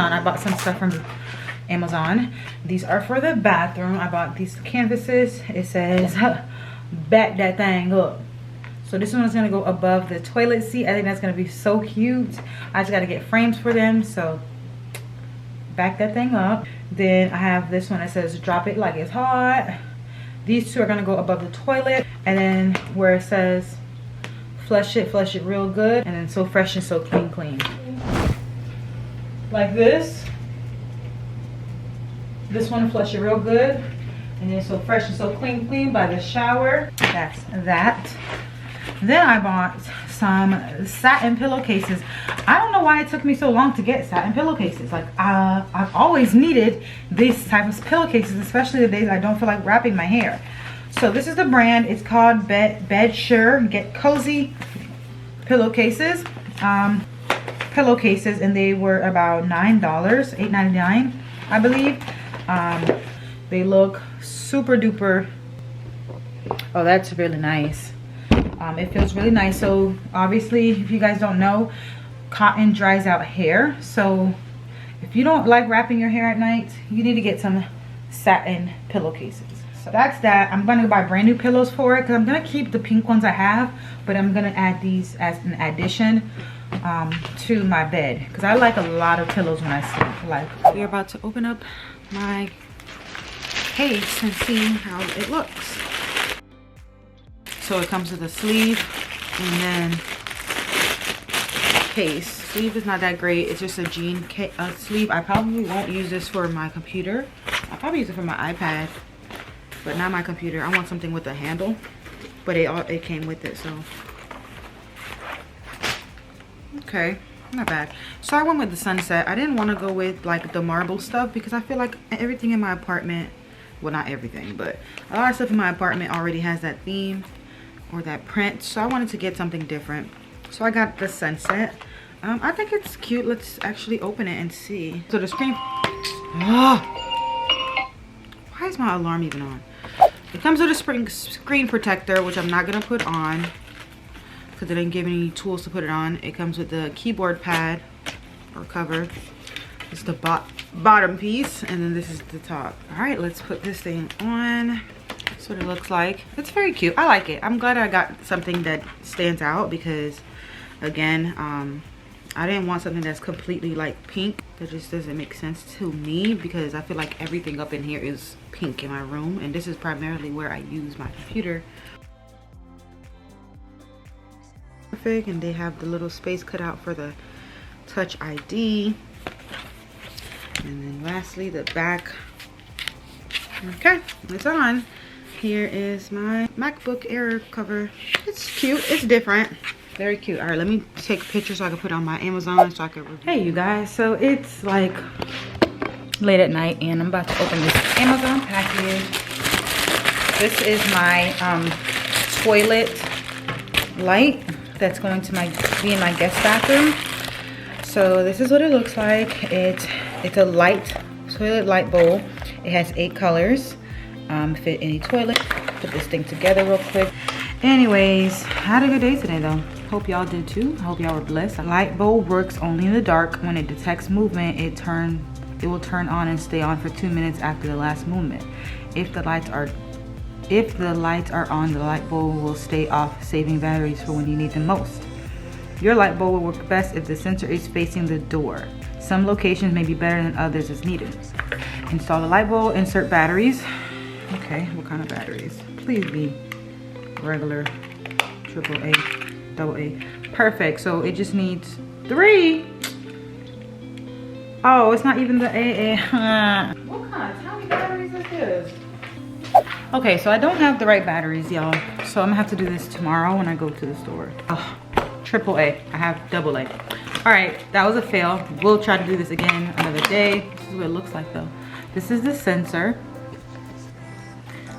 Amazon. I bought some stuff from Amazon. These are for the bathroom. I bought these canvases. It says back that thing up. So this one is gonna go above the toilet seat. I think that's gonna be so cute. I just gotta get frames for them, so back that thing up. Then I have this one that says drop it like it's hot. These two are gonna go above the toilet, and then where it says flush it real good, and then so fresh and so clean. Like this. This one, flush it real good, and then so fresh and so clean by the shower. That's that. Then I bought some satin pillowcases. I don't know why it took me so long to get satin pillowcases. Like I've always needed these type of pillowcases, especially the days I don't feel like wrapping my hair. So this is the brand. It's called BedSure Get Cozy pillowcases. Pillowcases, and they were about $9, $8.99, I believe. They look super duper. Oh, that's really nice. It feels really nice. So obviously, if you guys don't know, cotton dries out hair. So if you don't like wrapping your hair at night, you need to get some satin pillowcases. So that's that. I'm gonna buy brand new pillows for it because I'm gonna keep the pink ones I have, but I'm gonna add these as an addition to my bed because I like a lot of pillows when I sleep. Like, we're about to open up my case and see how it looks. So it comes with a sleeve and then case. Sleeve is not that great. It's just a jean sleeve. I probably won't use this for my computer. I'll probably use it for my iPad, but not my computer. I want something with a handle, but it came with it, so. Okay, not bad. So I went with the sunset. I didn't want to go with like the marble stuff because I feel like everything in my apartment, well, not everything, but a lot of stuff in my apartment already has that theme or that print. So I wanted to get something different. So I got the sunset. I think it's cute. Let's actually open it and see. So the screen. Why is my alarm even on? It comes with a screen protector, which I'm not gonna put on because they didn't give me any tools to put it on. It comes with the keyboard pad or cover. It's the bottom piece, and then this is the top. All right, let's put this thing on. That's what it looks like. It's very cute. I like it. I'm glad I got something that stands out because, again, I didn't want something that's completely like pink. That just doesn't make sense to me because I feel like everything up in here is pink in my room, and this is primarily where I use my computer. Perfect, and they have the little space cut out for the Touch ID. And then lastly, the back. Okay, it's on. Here is my MacBook Air cover. It's cute, it's different. Very cute. All right, let me take a picture so I can put it on my Amazon so I can review. Hey you guys, so it's like late at night and I'm about to open this Amazon package. This is my toilet light that's going to be in my guest bathroom. So this is what it looks like. It's a light toilet light bowl. It has 8 colors. Fit any toilet. Put this thing together real quick. Anyways, I had a good day today though. Hope y'all did too. I hope y'all were blessed. The light bulb works only in the dark. When it detects movement, it will turn on and stay on for 2 minutes after the last movement. If the lights are on, the light bulb will stay off, saving batteries for when you need them most. Your light bulb will work best if the sensor is facing the door. Some locations may be better than others as needed. Install the light bulb, insert batteries. Okay, what kind of batteries? Please be regular, AAA, AA. Perfect, so it just needs 3. Oh, it's not even the AA. What kind of tiny batteries is this? Okay, so I don't have the right batteries, y'all. So I'm gonna have to do this tomorrow when I go to the store. Oh, AAA, I have AA. All right, that was a fail. We'll try to do this again another day. This is what it looks like though. This is the sensor.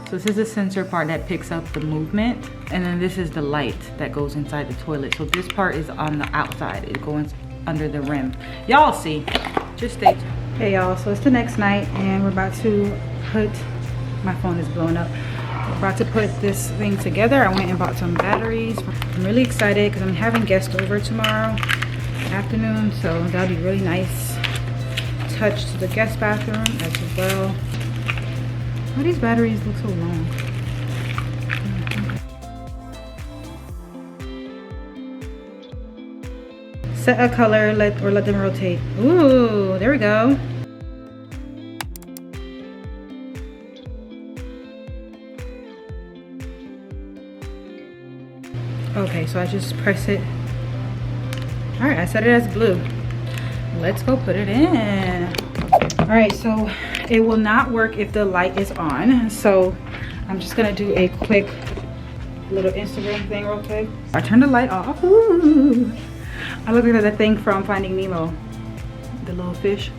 So this is the sensor part that picks up the movement. And then this is the light that goes inside the toilet. So this part is on the outside. It goes under the rim. Y'all see, just stay tuned. Hey y'all, so it's the next night and we're about to put, my phone is blowing up. We're about to put this thing together. I went and bought some batteries. I'm really excited because I'm having guests over tomorrow afternoon. So that'll be really nice. touch the guest bathroom as well. Why these batteries look so long? Set a color, let them rotate. Ooh, there we go. Okay, so I just press it. All right, I set it as blue. Let's go put it in. All right, so it will not work if the light is on. So I'm just gonna do a quick little Instagram thing real quick. I turned the light off. Ooh. I look like that thing from Finding Nemo, the little fish.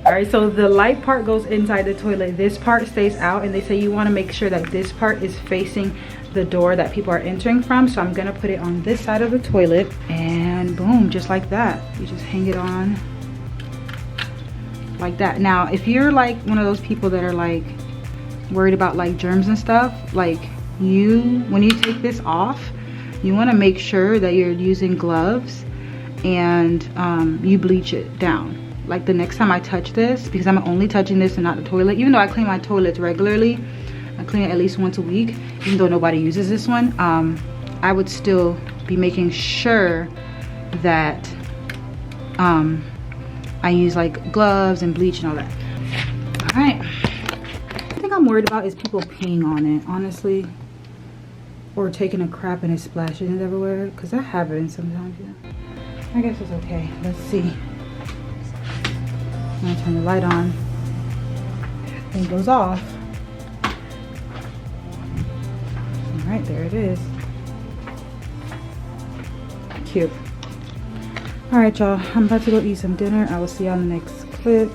All right, so the light part goes inside the toilet. This part stays out, and they say you want to make sure that this part is facing the door that people are entering from. So I'm gonna put it on this side of the toilet, and boom, just like that. You just hang it on like that. Now, if you're like one of those people that are like worried about like germs and stuff, like when you take this off, you want to make sure that you're using gloves and you bleach it down. Like the next time I touch this, because I'm only touching this and not the toilet, even though I clean my toilets regularly, I clean it at least once a week, even though nobody uses this one, I would still be making sure that I use like gloves and bleach and all that. All right, I think I'm worried about is people peeing on it, honestly, or taking a crap and it splashing it everywhere, because that happens sometimes. Yeah. I guess it's okay. Let's see. I'm gonna turn the light on. It goes off. All right, there it is. Cute. All right, y'all. I'm about to go eat some dinner. I will see y'all in the next clip.